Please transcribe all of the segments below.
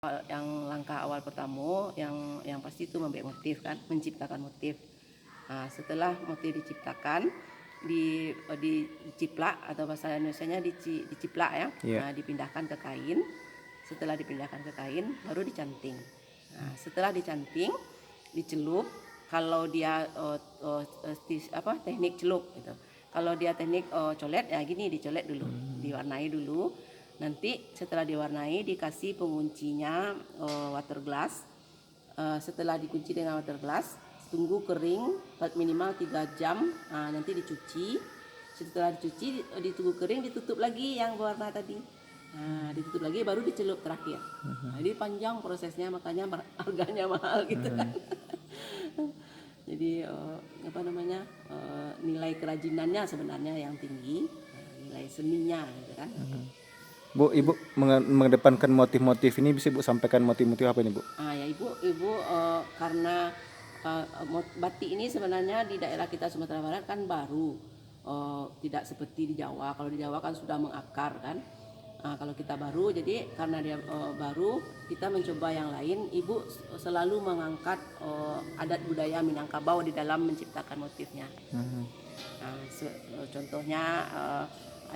Yang langkah awal pertama yang pasti itu membuat motif kan, menciptakan motif. Nah, setelah motif diciptakan, diciplak atau bahasa Indonesianya diciplak ya. Yeah. Nah, dipindahkan ke kain. Setelah dipindahkan ke kain baru dicanting. Nah, setelah dicanting dicelup. Kalau dia teknik celup gitu. Kalau dia teknik colet ya gini, dicolet dulu, diwarnai dulu. Nanti setelah diwarnai dikasih penguncinya water glass. Setelah dikunci dengan water glass, tunggu kering minimal 3 jam. Nanti dicuci. Setelah dicuci, ditunggu kering, ditutup lagi yang berwarna tadi. Ditutup lagi baru dicelup terakhir. Jadi panjang prosesnya, makanya harganya mahal gitu kan. Jadi nilai kerajinannya sebenarnya yang tinggi, nilai seninya gitu kan. Bu, Ibu mengedepankan motif-motif ini, bisa Ibu sampaikan motif-motif apa ini, Bu? Ya Ibu karena batik ini sebenarnya di daerah kita Sumatera Barat kan baru, tidak seperti di Jawa. Kalau di Jawa kan sudah mengakar kan. Kalau kita baru, jadi karena dia baru, kita mencoba yang lain. Ibu selalu mengangkat adat budaya Minangkabau di dalam menciptakan motifnya. Contohnya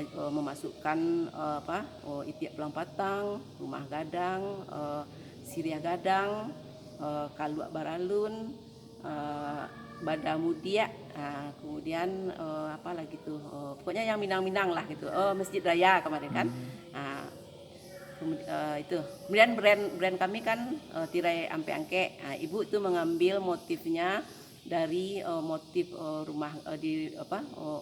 memasukkan itiak belang patang, rumah gadang, siria gadang, kaluak baralun, badamudia, kemudian apa lagi tuh, pokoknya yang Minang-Minang lah gitu. Masjid Raya kemarin kan. Kemudian brand kami kan tirai ampe angke. Ibu itu mengambil motifnya dari motif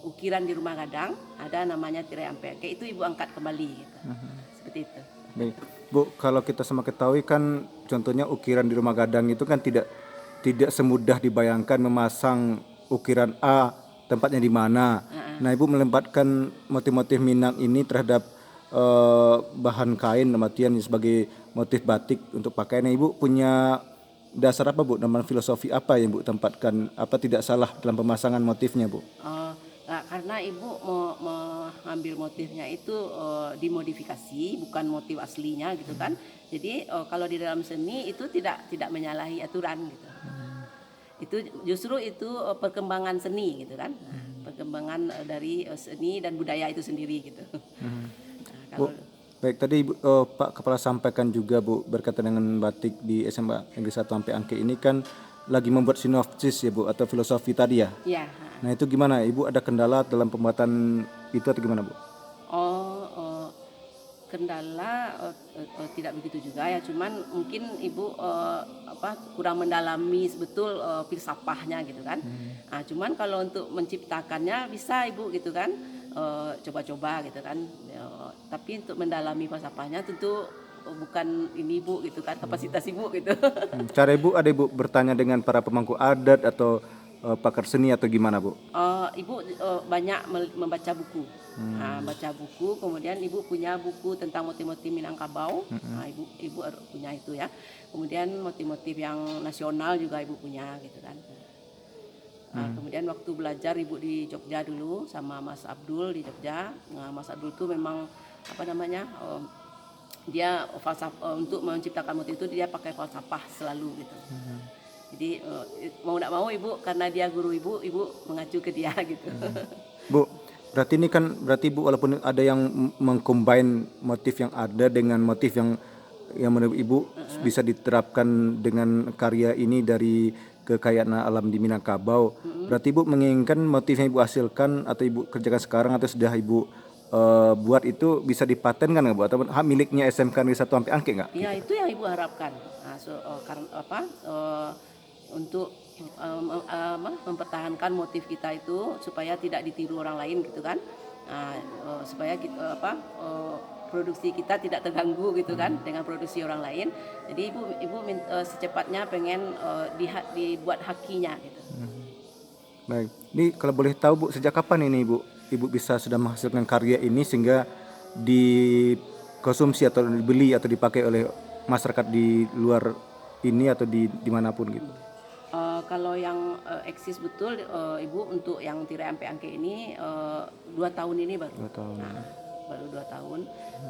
ukiran di rumah gadang, ada namanya tirai ampe angke, itu Ibu angkat kembali gitu. Seperti itu. Baik. Bu, kalau kita sama ketahui kan contohnya ukiran di rumah gadang itu kan tidak semudah dibayangkan memasang ukiran A tempatnya di mana. Nah, Ibu melempatkan motif-motif Minang ini terhadap bahan kain, artian sebagai motif batik untuk pakaian. Ibu punya dasar apa, Bu? Nama filosofi apa yang Bu tempatkan? Apa tidak salah dalam pemasangan motifnya, Bu? Karena Ibu mengambil motifnya itu dimodifikasi, bukan motif aslinya gitu kan. Jadi kalau di dalam seni itu tidak menyalahi aturan gitu. Itu justru itu perkembangan seni gitu kan. Perkembangan dari seni dan budaya itu sendiri gitu. Bu, baik, tadi Ibu, Pak Kepala sampaikan juga, Bu, berkaitan dengan batik di SMA Negeri 1 Ampe Angke ini kan lagi membuat sinopsis ya, Bu, atau filosofi tadi ya. Iya. Nah, itu gimana? Ibu ada kendala dalam pembuatan itu atau gimana, Bu? Kendala tidak begitu juga ya, cuman mungkin Ibu kurang mendalami betul filsafahnya gitu kan. Cuman kalau untuk menciptakannya bisa Ibu gitu kan, coba-coba gitu kan. Tapi untuk mendalami falsafahnya tentu bukan ini Ibu gitu kan, kapasitas Ibu gitu. Cara Ibu, ada Ibu bertanya dengan para pemangku adat atau pakar seni atau gimana, Bu? Ibu banyak membaca buku. Baca buku, kemudian Ibu punya buku tentang motif-motif Minangkabau. Ibu punya itu ya. Kemudian motif-motif yang nasional juga Ibu punya gitu kan. Kemudian waktu belajar Ibu di Jogja dulu sama Mas Abdul di Jogja. Mas Abdul itu memang dia untuk menciptakan motif itu dia pakai falsafah selalu gitu. Jadi mau tidak mau Ibu, karena dia guru Ibu mengacu ke dia gitu. Bu, berarti ini kan Ibu walaupun ada yang mengcombine motif yang ada dengan motif yang menurut Ibu bisa diterapkan dengan karya ini dari kekayaan alam di Minangkabau. Berarti Ibu menginginkan motif yang Ibu hasilkan atau Ibu kerjakan sekarang atau sudah Ibu buat itu bisa dipatenkan nggak, Bu? Atau hak miliknya SMK Negeri 1 Ampe Angke nggak? Ya, itu yang Ibu harapkan. Untuk mempertahankan motif kita itu supaya tidak ditiru orang lain gitu kan. Supaya produksi kita tidak terganggu gitu kan dengan produksi orang lain. Jadi Ibu secepatnya pengen dibuat hakinya gitu. Baik. Ini kalau boleh tahu, Bu, sejak kapan ini Ibu bisa sudah menghasilkan karya ini sehingga dikonsumsi atau dibeli atau dipakai oleh masyarakat di luar ini atau di dimanapun gitu? Kalau yang eksis betul Ibu untuk yang tirai ampe angke ini 2 tahun ini baru. 2 tahun. baru 2 tahun.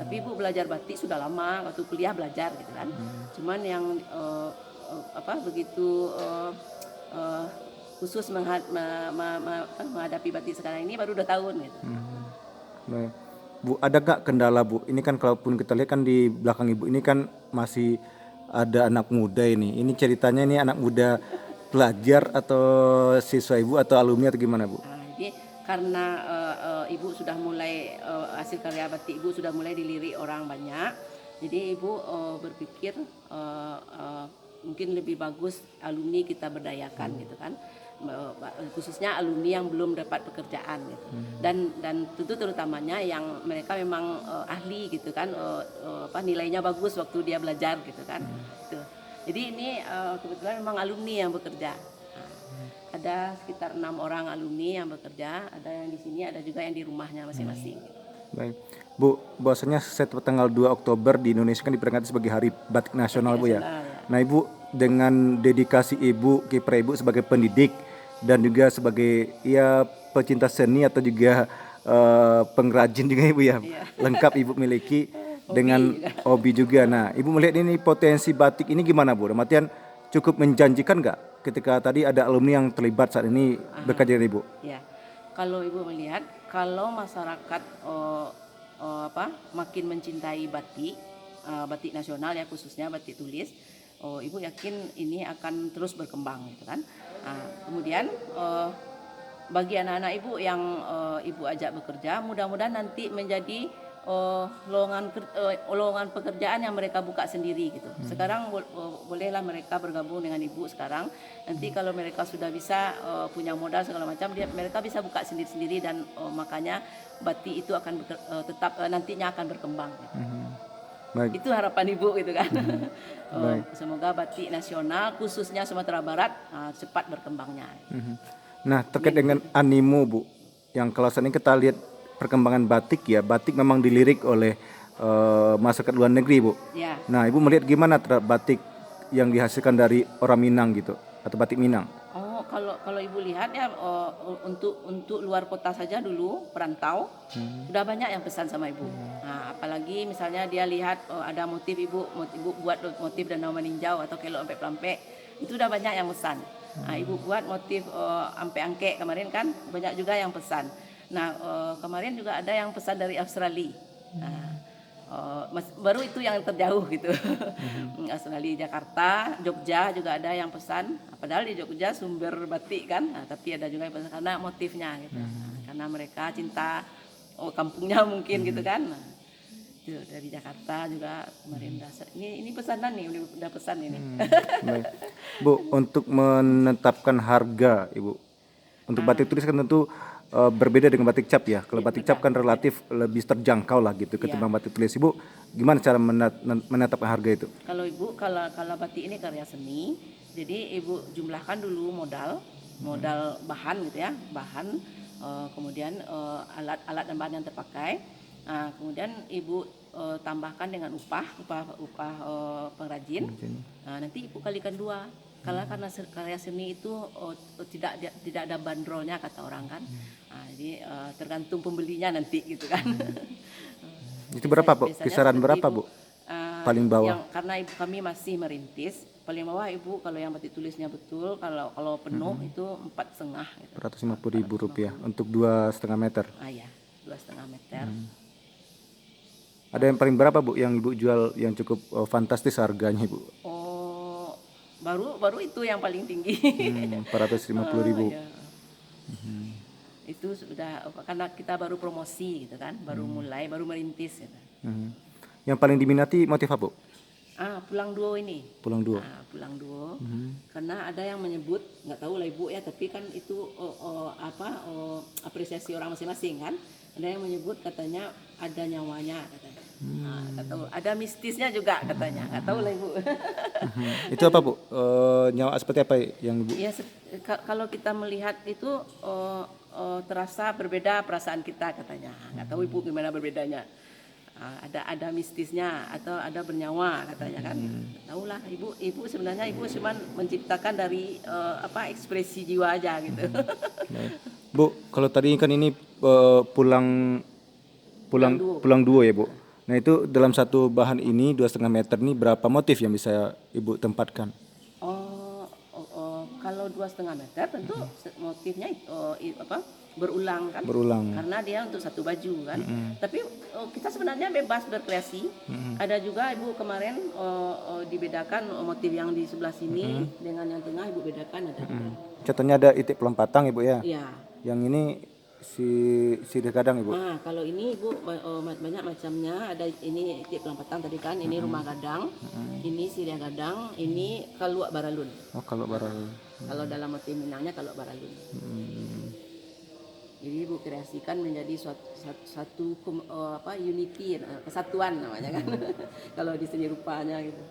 Tapi ibu belajar batik sudah lama, waktu kuliah belajar gitu kan. Cuman yang begitu khusus menghadapi batik sekarang ini baru 2 tahun gitu. Baik. Bu, ada gak kendala Bu? Ini kan kalaupun kita lihat kan di belakang Ibu ini kan masih ada anak muda ini. Ini ceritanya ini anak muda pelajar atau siswa Ibu atau alumni atau gimana Bu? Jadi karena ibu sudah mulai hasil karya batik ibu sudah mulai dilirik orang banyak, jadi ibu berpikir mungkin lebih bagus alumni kita berdayakan gitu kan, khususnya alumni yang belum dapat pekerjaan gitu, dan tentu terutamanya yang mereka memang ahli gitu kan, nilainya bagus waktu dia belajar gitu kan, gitu. Jadi ini kebetulan memang alumni yang bekerja. Ada sekitar 6 orang alumni yang bekerja, ada yang di sini, ada juga yang di rumahnya masing-masing. Baik. Bu, bahwasanya setiap tanggal 2 Oktober di Indonesia kan diperingati sebagai Hari Batik Nasional Bu ya. Nah Ibu dengan dedikasi Ibu, kiprah Ibu sebagai pendidik dan juga sebagai ya pecinta seni atau juga pengrajin juga Ibu ya. Lengkap Ibu miliki dengan hobi juga. Nah Ibu melihat ini potensi batik ini gimana Bu? Dalam artian cukup menjanjikan nggak ketika tadi ada alumni yang terlibat saat ini bekerja dengan Ibu? Ya, kalau Ibu melihat, kalau masyarakat makin mencintai batik, batik nasional ya khususnya batik tulis, Ibu yakin ini akan terus berkembang gitu kan. Kemudian bagi anak-anak Ibu yang Ibu ajak bekerja, mudah-mudahan nanti menjadi lowongan pekerjaan yang mereka buka sendiri gitu. Sekarang bolehlah mereka bergabung dengan Ibu sekarang. Nanti kalau mereka sudah bisa punya modal segala macam, mereka bisa buka sendiri-sendiri dan makanya batik itu akan tetap nantinya akan berkembang. Gitu. Baik. Itu harapan Ibu gitu kan. Semoga batik nasional khususnya Sumatera Barat cepat berkembangnya. Nah terkait dengan animo Bu, yang kalau saat ini kita lihat perkembangan batik ya, batik memang dilirik oleh masyarakat luar negeri Bu. Ya. Nah Ibu melihat gimana terhadap batik yang dihasilkan dari orang Minang gitu atau batik Minang? Oh, kalau Ibu lihat ya untuk luar kota saja dulu perantau sudah banyak yang pesan sama Ibu. Nah, apalagi misalnya dia lihat ada motif Ibu buat motif danau meninjau atau kelok ampe pelampek, itu udah banyak yang pesan. Nah, Ibu buat motif ampe angke kemarin kan banyak juga yang pesan. Nah, kemarin juga ada yang pesan dari Australia. Baru itu yang terjauh gitu. Australia, Jakarta, Jogja juga ada yang pesan. Padahal di Jogja sumber batik kan, tapi ada juga yang pesan karena motifnya gitu. Karena mereka cinta kampungnya mungkin gitu kan. Itu dari Jakarta juga kemarin ini pesanan nih, udah pesan ini. Baik. Bu, untuk menetapkan harga Ibu untuk batik tulis kan tentu berbeda dengan batik cap ya. Kalau batik cap kan relatif lebih terjangkau lah gitu ketimbang batik tulis. Ibu gimana cara menetapkan harga itu? Kalau Ibu kalau batik ini karya seni, jadi Ibu jumlahkan dulu modal bahan gitu ya, bahan kemudian alat dan bahan yang terpakai. Kemudian Ibu tambahkan dengan upah pengrajin. Nanti Ibu kalikan 2. Karena karya seni itu tidak ada bandrolnya kata orang kan. Jadi tergantung pembelinya nanti gitu kan. Itu berapa Bu? Kisaran berapa Bu? Paling bawah. Karena kami masih merintis, paling bawah Ibu kalau yang batik tulisnya betul, kalau penuh itu 4,5 gitu. Rp450.000 untuk 2,5 meter. Iya, 2,5 meter. Ada yang paling berapa Bu yang Ibu jual yang cukup fantastis harganya Bu? Baru itu yang paling tinggi. 450.000. Ya. Itu sudah karena kita baru promosi gitu kan, baru mulai, baru merintis gitu. Yang paling diminati motif apa Bu? Pulang duo ini. Pulang duo. Pulang duo. Karena ada yang menyebut, nggak tahu lah Ibu ya, tapi kan itu apresiasi orang masing-masing kan. Ada yang menyebut katanya ada nyawanya katanya. Nggak tahu, ada mistisnya juga katanya, nggak tahu lah Ibu. Itu apa Bu? Nyawa seperti apa yang Ibu? Ya, kalau kita melihat itu terasa berbeda perasaan kita katanya. Nggak tahu Ibu gimana berbedanya. Ada mistisnya atau ada bernyawa katanya kan. Tahu lah Ibu sebenarnya Ibu cuma menciptakan dari ekspresi jiwa aja gitu. Bu, kalau tadi kan ini pulang pulang duo ya Bu. Nah itu dalam satu bahan ini 2,5 meter ini berapa motif yang bisa Ibu tempatkan? Kalau 2,5 meter tentu motifnya berulang kan, Berulang. karena dia untuk satu baju kan. Tapi kita sebenarnya bebas berkreasi. Ada juga Ibu kemarin dibedakan motif yang di sebelah sini dengan yang tengah Ibu bedakan ada. Contohnya ada itik pelompatang Ibu ya. Iya. Yang ini si sirih gadang Ibu. Nah, kalau ini Ibu banyak macamnya. Ada ini itik pelompatan tadi kan, ini rumah gadang, ini sirih gadang, ini kaluak baralun. Oh kalau barang. Kalau dalam motif Minangnya kaluak baralun. Jadi Ibu kreasikan menjadi satu unity, kesatuan namanya kan. Kalau di seni rupanya gitu.